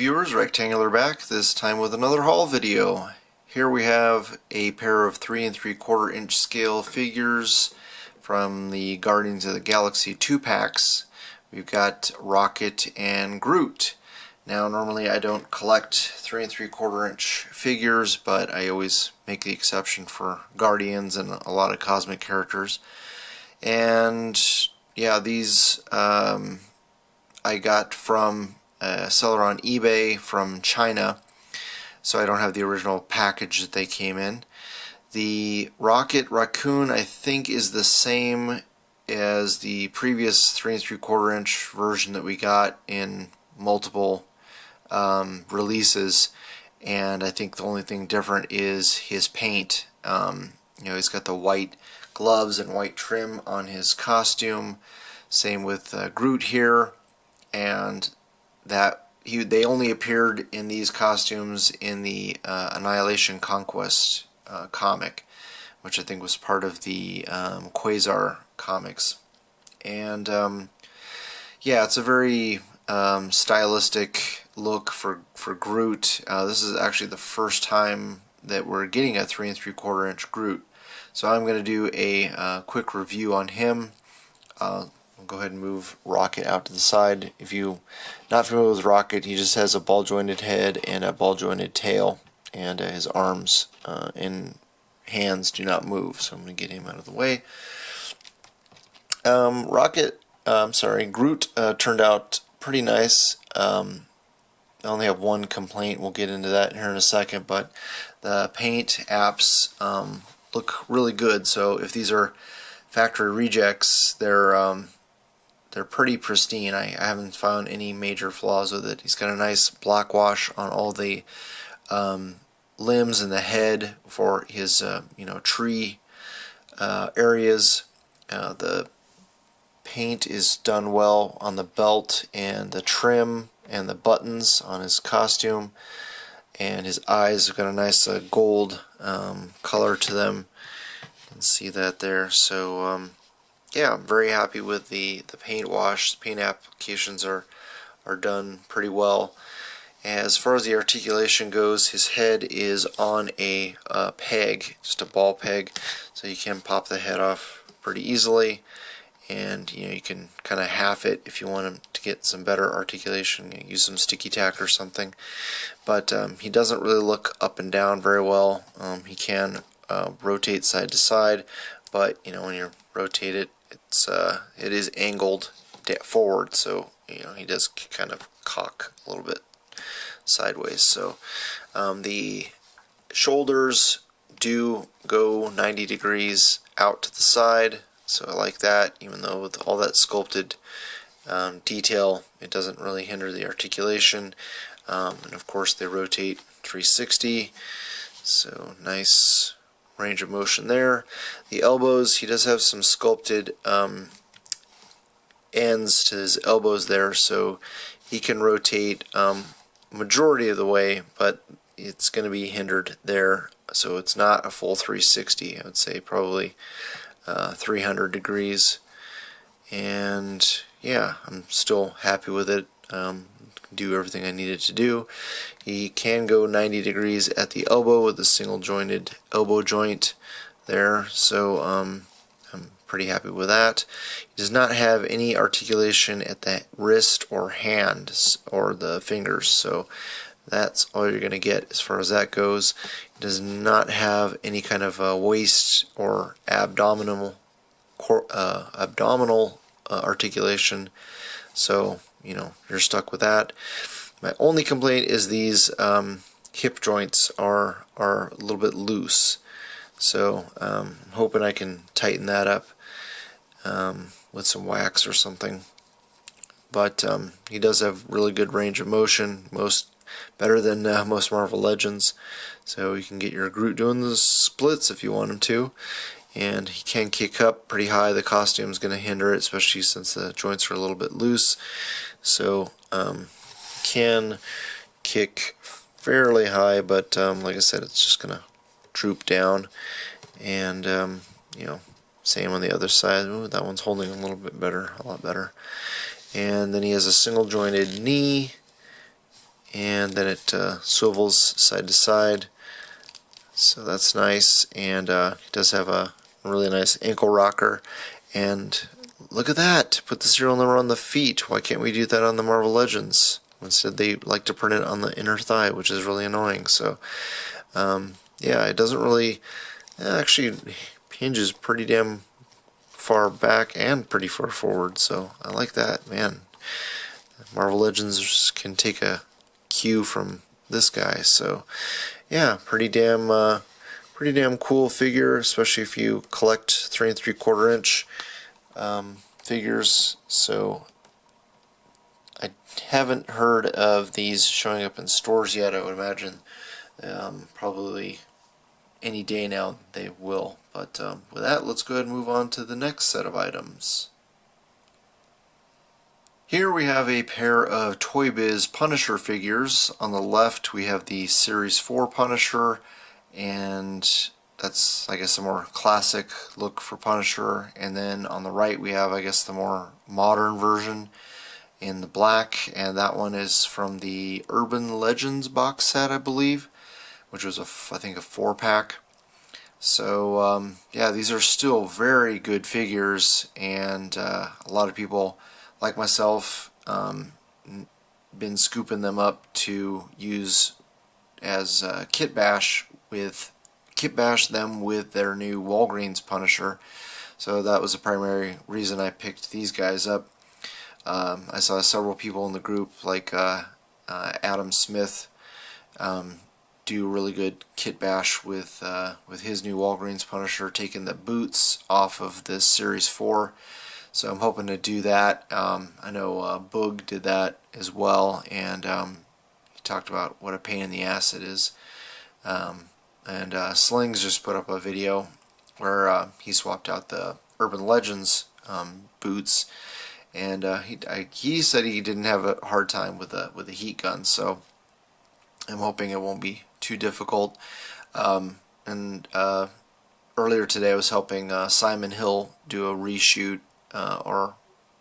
viewers, Rectangular back, this time with another haul video. Here we have a pair of 3 3/4 inch scale figures from the Guardians of the Galaxy 2-packs. We've got Rocket and Groot. Now normally I don't collect 3 3/4 inch figures, but I always make the exception for Guardians and a lot of cosmic characters. And yeah, these I got from a seller on eBay from China, so I don't have the original package that they came in. The Rocket Raccoon I think is the same as the previous 3 3/4 inch version that we got in multiple releases, and I think the only thing different is his paint. He's got the white gloves and white trim on his costume. Same with Groot here, and they only appeared in these costumes in the Annihilation Conquest comic, which I think was part of the Quasar comics. And yeah, it's a very stylistic look for Groot. This is actually the first time that we're getting a 3 3/4 inch Groot, so I'm going to do a quick review on him. I'll go ahead and move Rocket out to the side. If you're not familiar with Rocket, he just has a ball jointed head and a ball jointed tail, and his arms and hands do not move, so I'm going to get him out of the way. Groot turned out pretty nice. I only have one complaint. We'll get into that here in a second, but the paint apps look really good. So if these are factory rejects, they're pretty pristine. I haven't found any major flaws with it. He's got a nice black wash on all the limbs and the head for his tree areas. The paint is done well on the belt and the trim and the buttons on his costume, and his eyes have got a nice gold color to them. You can see that there. So yeah, I'm very happy with the paint wash. The paint applications are done pretty well. As far as the articulation goes, his head is on a peg, just a ball peg, so you can pop the head off pretty easily. And you can kind of half it if you want him to get some better articulation. Use some sticky tack or something. But he doesn't really look up and down very well. He can rotate side to side, but when you rotate it, it is angled forward, so he does kind of cock a little bit sideways. So the shoulders do go 90 degrees out to the side. So I like that, even though with all that sculpted detail, it doesn't really hinder the articulation. And of course they rotate 360, so nice range of motion there. The elbows, he does have some sculpted ends to his elbows there, so he can rotate majority of the way, but it's going to be hindered there, so it's not a full 360. I would say probably 300 degrees, and yeah, I'm still happy with it. Do everything I needed to do. He can go 90 degrees at the elbow with a single jointed elbow joint there, so I'm pretty happy with that. He does not have any articulation at the wrist or hands or the fingers, so that's all you're going to get as far as that goes. He does not have any kind of waist or abdominal articulation, so you're stuck with that. My only complaint is these hip joints are a little bit loose, so I'm hoping I can tighten that up with some wax or something. But he does have really good range of motion, better than most Marvel Legends, so you can get your Groot doing the splits if you want him to. And he can kick up pretty high. The costume is going to hinder it, especially since the joints are a little bit loose. So can kick fairly high, but like I said, it's just going to droop down. And same on the other side. Ooh, that one's holding a little bit better, a lot better. And then he has a single jointed knee and then it swivels side to side, so that's nice. And it does have a really nice ankle rocker. And look at that, put the serial number on the feet. Why can't we do that on the Marvel Legends? Instead they like to print it on the inner thigh, which is really annoying. So yeah, it doesn't really actually hinges pretty damn far back and pretty far forward, so I like that. Man, Marvel Legends can take a cue from this guy. So yeah, pretty damn cool figure, especially if you collect 3 3/4 inch figures. So I haven't heard of these showing up in stores yet. I would imagine probably any day now they will. But with that, let's go ahead and move on to the next set of items. Here we have a pair of Toy Biz Punisher figures. On the left we have the Series 4 Punisher, and that's, I guess, a more classic look for Punisher. And then on the right we have, I guess, the more modern version in the black, and that one is from the Urban Legends box set, I believe, which was I think a 4-pack. So yeah, these are still very good figures, and a lot of people like myself been scooping them up to use as kit bash them with their new Walgreens Punisher. So that was the primary reason I picked these guys up. I saw several people in the group, like Adam Smith, do a really good kit bash with his new Walgreens Punisher, taking the boots off of this Series 4. So I'm hoping to do that. I know Boog did that as well, and he talked about what a pain in the ass it is. And Slings just put up a video where he swapped out the Urban Legends boots, and he said he didn't have a hard time with a heat gun. So I'm hoping it won't be too difficult. And earlier today I was helping Simon Hill do a reshoot or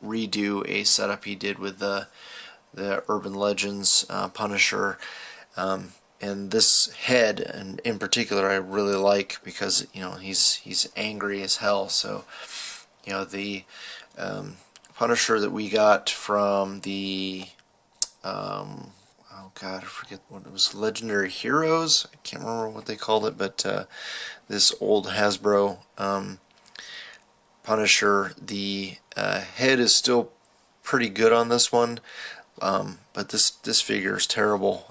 redo a setup he did with the Urban Legends Punisher. And this head, and in particular, I really like, because he's angry as hell. So the Punisher that we got from the oh god, I forget what it was, Legendary Heroes, I can't remember what they called it, but this old Hasbro Punisher, the head is still pretty good on this one, but this figure is terrible.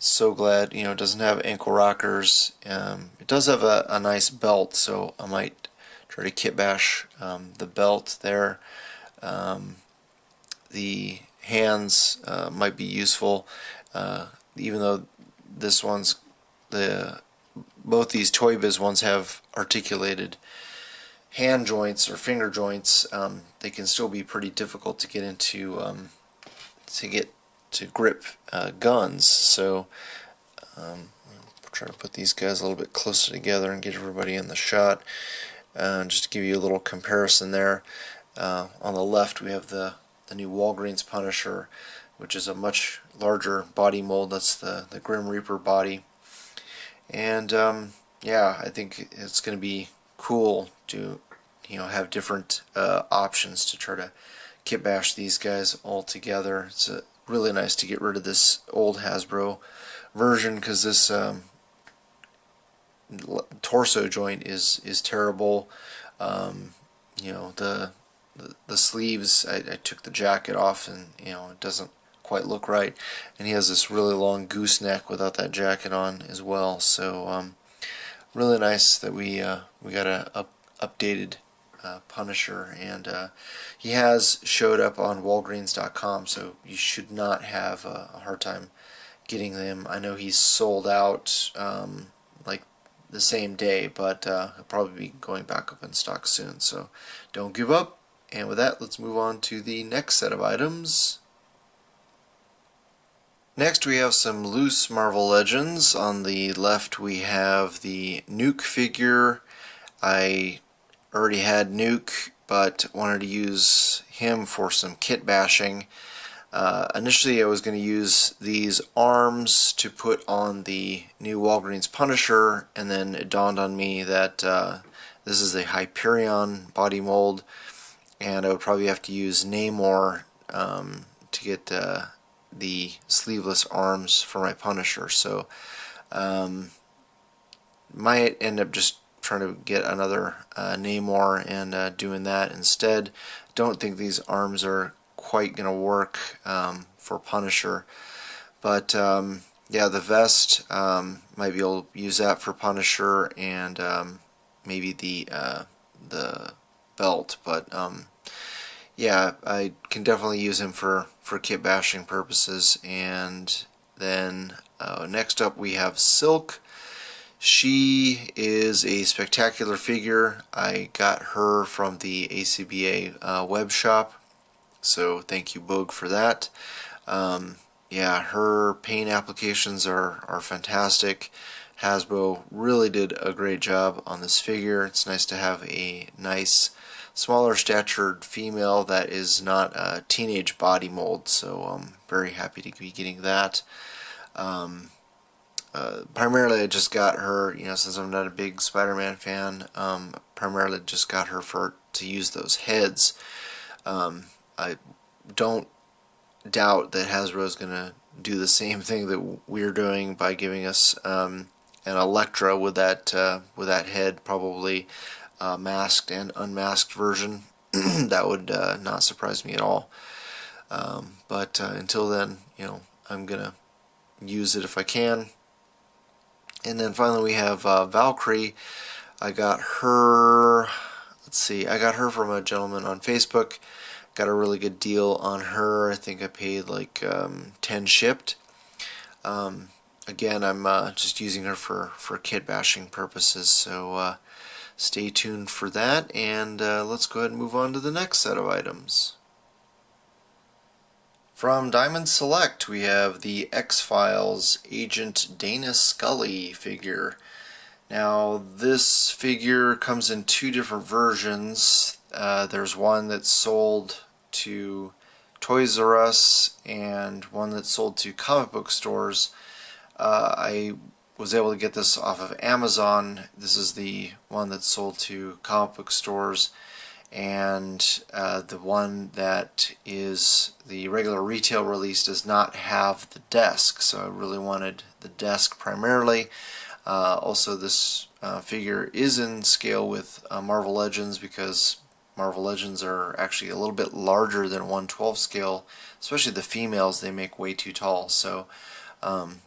So glad it doesn't have ankle rockers. It does have a nice belt, so I might try to kit bash the belt there. The hands might be useful, even though this one's both these Toy Biz ones have articulated hand joints or finger joints. They can still be pretty difficult to get into to grip guns. So try to put these guys a little bit closer together and get everybody in the shot. Just to give you a little comparison there. On the left we have the new Walgreens Punisher, which is a much larger body mold. That's the Grim Reaper body. And yeah, I think it's going to be cool to have different options to try to kit bash these guys all together. It's really nice to get rid of this old Hasbro version, because this torso joint is terrible. The sleeves, I took the jacket off, and it doesn't quite look right, and he has this really long gooseneck without that jacket on as well. So really nice that we got a updated Punisher, and he has showed up on Walgreens.com, so you should not have a hard time getting them. I know he's sold out like the same day, but he'll probably be going back up in stock soon, so don't give up. And with that, let's move on to the next set of items. Next we have some loose Marvel Legends. On the left we have the Nuke figure. I already had Nuke, but wanted to use him for some kit bashing. Initially I was going to use these arms to put on the new Walgreens Punisher, and then it dawned on me that this is a Hyperion body mold, and I would probably have to use Namor to get the sleeveless arms for my Punisher. So might end up just trying to get another Namor and doing that instead. Don't think these arms are quite going to work for Punisher, but yeah, the vest might be able to use that for Punisher, and maybe the belt, but yeah, I can definitely use him for kit bashing purposes. And then next up we have Silk. She is a spectacular figure. I got her from the ACBA web shop, so thank you, Boog, for that. Yeah, her paint applications are fantastic. Hasbro really did a great job on this figure. It's nice to have a nice smaller statured female that is not a teenage body mold, so I'm very happy to be getting that. Primarily I just got her, since I'm not a big Spider-Man fan, primarily just got her to use those heads. I don't doubt that Hasbro is going to do the same thing that we're doing by giving us an Elektra with that head, probably masked and unmasked version. That would not surprise me at all. But until then, I'm gonna use it if I can. And then finally we have Valkyrie. I got her. Let's see. I got her from a gentleman on Facebook. Got a really good deal on her. I think I paid like 10 shipped. Again, I'm just using her for kit bashing purposes, so stay tuned for that, and let's go ahead and move on to the next set of items. From Diamond Select, we have the X-Files Agent Dana Scully figure. Now, this figure comes in two different versions. There's one that's sold to Toys R Us and one that's sold to comic book stores. I was able to get this off of Amazon. This is the one that's sold to comic book stores, and the one that is the regular retail release does not have the desk, so I really wanted the desk primarily. Also, this figure is in scale with Marvel Legends, because Marvel Legends are actually a little bit larger than 1/12 scale, especially the females. They make way too tall, so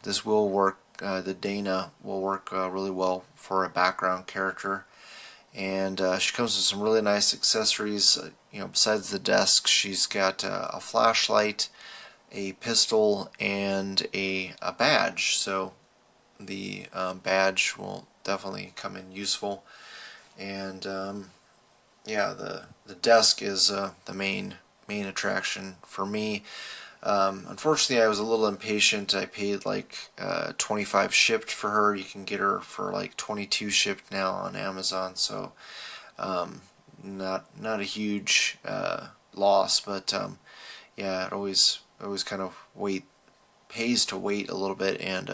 this will work. The Dana will work really well for a background character, and she comes with some really nice accessories. Besides the desk, she's got a flashlight, a pistol, and a badge. So the badge will definitely come in useful, and yeah, the desk is the main attraction for me. Unfortunately, I was a little impatient. I paid like 25 shipped for her. You can get her for like 22 shipped now on Amazon, so not a huge loss, but yeah, it always kind of pays to wait a little bit, and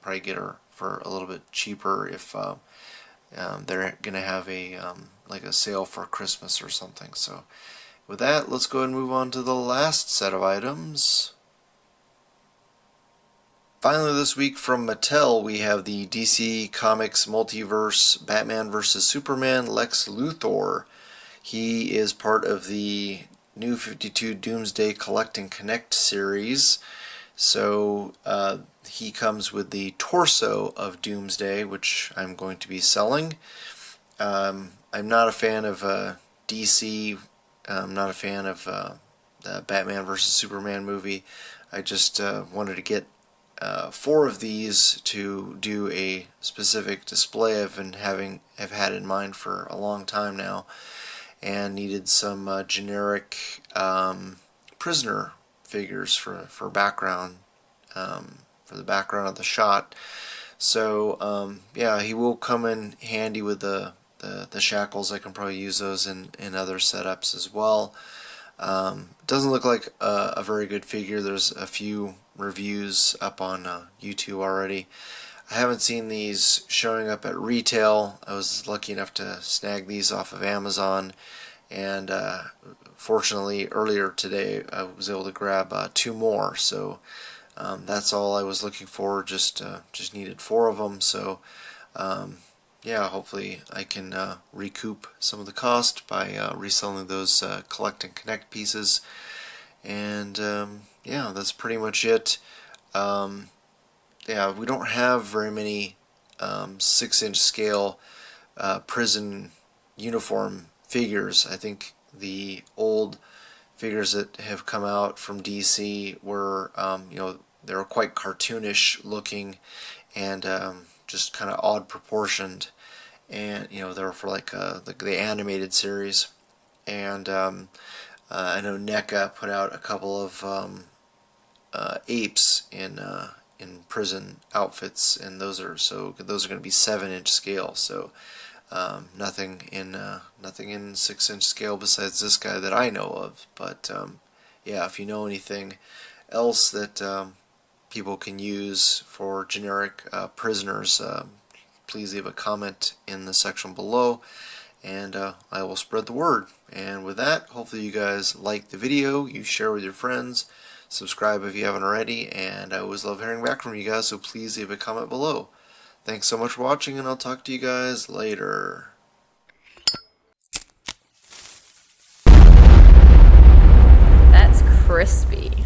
probably get her for a little bit cheaper if they're gonna have a like a sale for Christmas or something. So with that, let's go ahead and move on to the last set of items. Finally, this week from Mattel, we have the DC Comics Multiverse Batman vs. Superman Lex Luthor. He is part of the New 52 Doomsday Collect and Connect series. So he comes with the torso of Doomsday, which I'm going to be selling. I'm not a fan of DC. I'm not a fan of the Batman vs. Superman movie. I just wanted to get 4 of these to do a specific display I've had in mind for a long time now, and needed some generic prisoner figures for background, for the background of the shot. So yeah, he will come in handy with the shackles. I can probably use those in other setups as well. Doesn't look like a very good figure. There's a few reviews up on YouTube already. I haven't seen these showing up at retail. I was lucky enough to snag these off of Amazon, and fortunately earlier today I was able to grab 2 more. So that's all I was looking for. Just needed 4 of them. So yeah, hopefully I can recoup some of the cost by reselling those collect and connect pieces. And yeah, that's pretty much it. Yeah, we don't have very many 6-inch scale prison uniform figures. I think the old figures that have come out from DC were, they were quite cartoonish looking and just kind of odd proportioned, and they were for like the animated series. And I know NECA put out a couple of apes in prison outfits, and those are going to be 7-inch scale. So nothing in 6-inch scale besides this guy that I know of. But yeah, if you know anything else that people can use for generic prisoners, please leave a comment in the section below, and I will spread the word. And with that, hopefully you guys like the video, you share with your friends, subscribe if you haven't already, and I always love hearing back from you guys, so please leave a comment below. Thanks so much for watching, and I'll talk to you guys later. That's crispy.